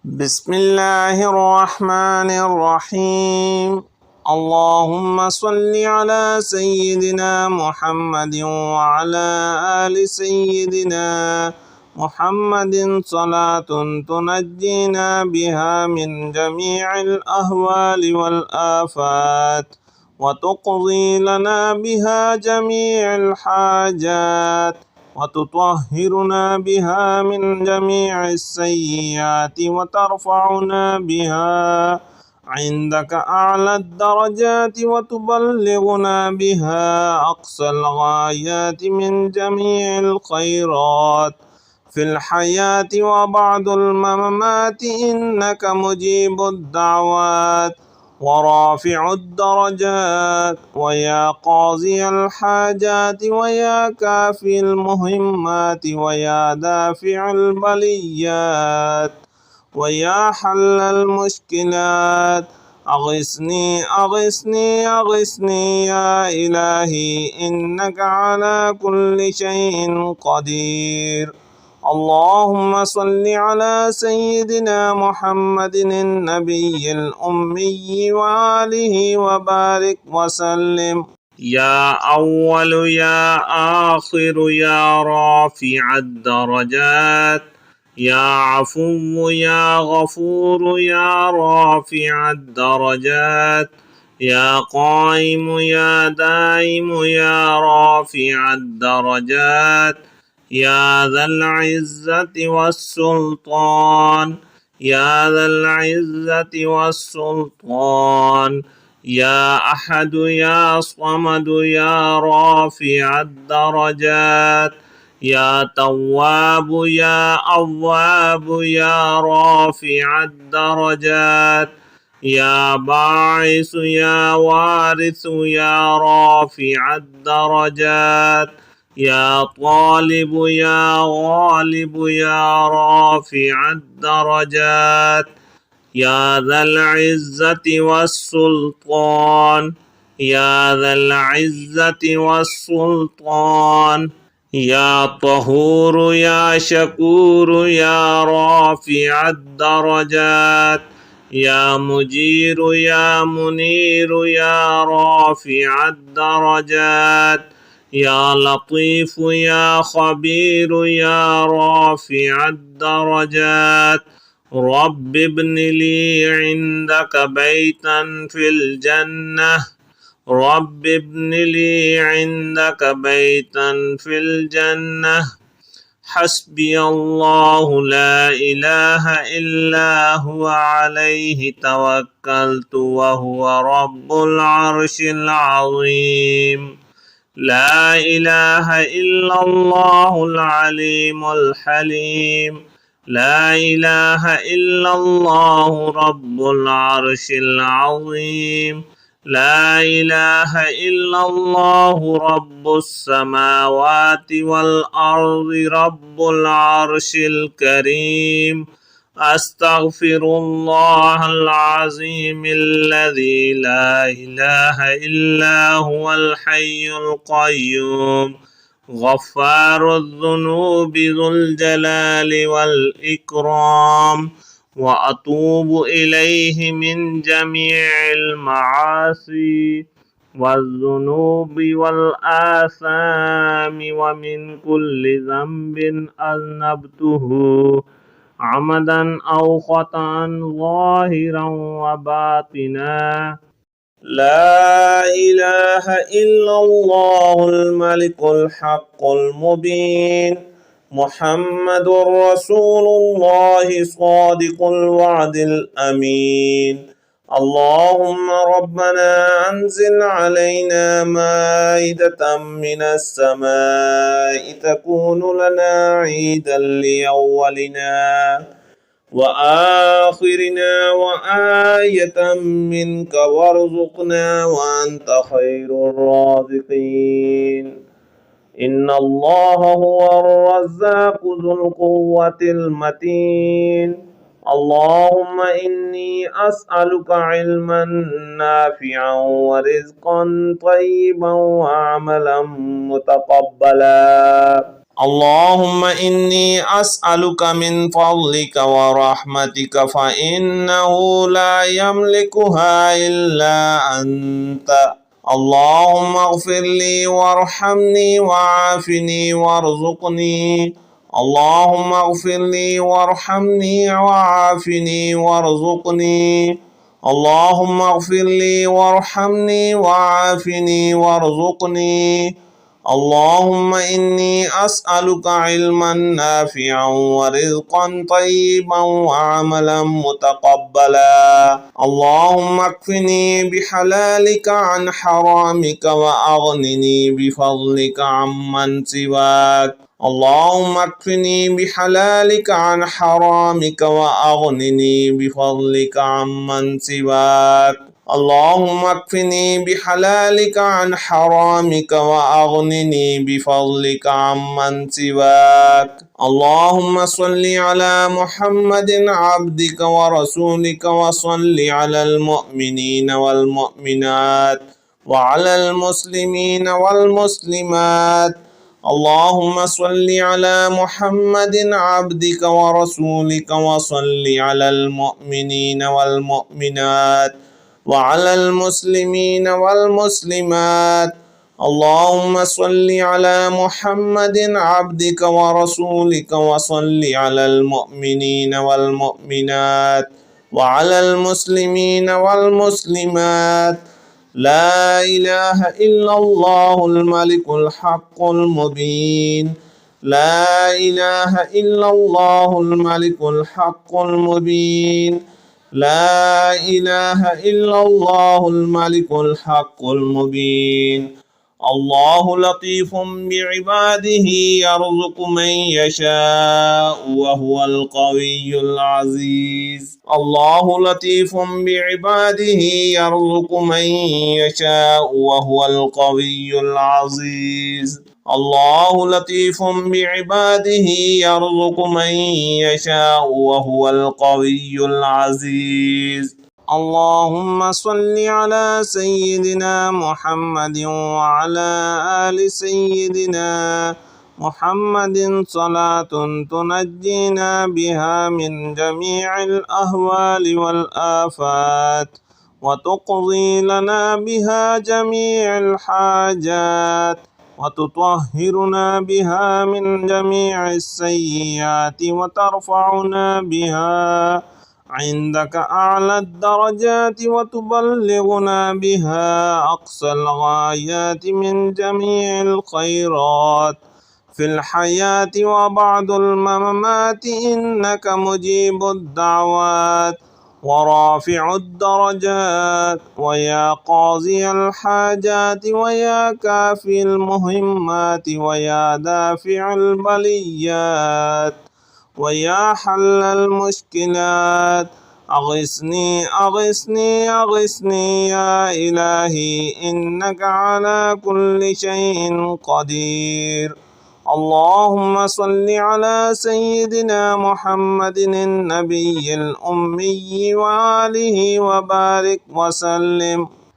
بسم الله الرحمن الرحيم. اللهم صل على سيدنا محمد وعلى آل سيدنا محمد صلاة تنجينا بها من جميع الأهوال والآفات وتقضي لنا بها جميع الحاجات وتطهرنا بها من جميع السيئات وترفعنا بها عندك أعلى الدرجات وتبلغنا بها أقصى الغايات من جميع الخيرات في الحياة وبعد الممات إنك مجيب الدعوات ورافع الدرجات ويا قاضي الحاجات ويا كافي المهمات ويا دافع البليات ويا حل المشكلات أغثني أغثني أغثني يا إلهي إنك على كل شيء قدير. اللهم صل على سيدنا محمد النبي الأمي وآله وبارك وسلم. يا أول يا آخر يا رافع الدرجات يا عفو يا غفور يا رافع الدرجات يا قائم يا دائم يا رافع الدرجات يا ذا العزة والسلطان يا ذا العزة والسلطان يا أحد يا صمد يا رافع الدرجات يا تواب يا أواب يا رافع الدرجات يا باعث يا وارث يا رافع الدرجات يا طالب يا غالب يا رافع الدرجات يا ذا العزة والسلطان يا ذا العزة والسلطان يا طهور يا شكور يا رافع الدرجات يا مجير يا منير يا رافع الدرجات يا لطيف يا خبير يا رافع الدرجات رب ابن لي عندك بيتا في الجنة رب ابن لي عندك بيتا في الجنة حسبي الله لا إله إلا هو عليه توكلت وهو رب العرش العظيم لا إله إلا الله العليم الحليم لا إله إلا الله رب العرش العظيم لا إله إلا الله رب السماوات والأرض رب العرش الكريم أستغفر الله العظيم الذي لا إله إلا هو الحي القيوم غفار الذنوب ذو الجلال والإكرام وأتوب إليه من جميع المعاصي والذنوب والآثام ومن كل ذنب أذنبته عمدا أو خطأ ظاهرا وباطنا لا إله إلا الله الملك الحق المبين محمد رسول الله صادق الوعد الأمين اللهم ربنا أنزل علينا مائدة من السماء تكون لنا عيدا لأولنا وآخرنا وآية منك وارزقنا وأنت خير الرازقين إن الله هو الرزاق ذو القوة المتين اللهم إني أسألك علما نافعا ورزقا طيبا وعملا متقبلا اللهم إني أسألك من فضلك ورحمتك فإنه لا يملكها إلا أنت. اللهم اغفر لي وارحمني وعافني وارزقني. اللهم اغفر لي وارحمني وعافني وارزقني. اللهم اغفر لي وارحمني وعافني وارزقني. اللهم إني أسألك علما نافعا ورزقا طيبا وعملا متقبلا. اللهم اكفني بحلالك عن حرامك وأغنني بفضلك عمن سواك. اللهم اكفني بحلالك عن حرامك وأغنني بفضلك عمن سواك. اللهم اكفني بحلالك عن حرامك وأغنني بفضلك عمن سواك. اللهم صل على محمد عبدك ورسولك وصل على المؤمنين والمؤمنات وعلى المسلمين والمسلمات. اللهم صل على محمد عبدك ورسولك وصل على المؤمنين والمؤمنات وعلى المسلمين والمسلمات. اللهم صل على محمد عبدك ورسولك وصل على المؤمنين والمؤمنات وعلى المسلمين والمسلمات. لا إله إلا الله الملك الحق المبين. لا إله إلا الله الملك الحق المبين. لا إله إلا الله الملك الحق المبين. الله لطيف بعباده يرزق من يشاء وهو القوي العزيز. الله لطيف بعباده يرزق من يشاء وهو القوي العزيز. الله لطيف بعباده يرزق من يشاء وهو القوي العزيز. اللهم صل على سيدنا محمد وعلى آل سيدنا محمد صلاة تنجينا بها من جميع الأهوال والآفات وتقضي لنا بها جميع الحاجات وتطهرنا بها من جميع السيئات وترفعنا بها عندك أعلى الدرجات وتبلغنا بها أقصى الغايات من جميع الخيرات في الحياة وبعد الممات إنك مجيب الدعوات ورافع الدرجات ويا قاضي الحاجات ويا كافي المهمات ويا دافع البليات ويا حل المشكلات. أغثني أغثني أغثني يا إلهي إنك على كل شيء قدير. اللهم صل على سيدنا محمد النبي الأمي وآله وبارك وسلم.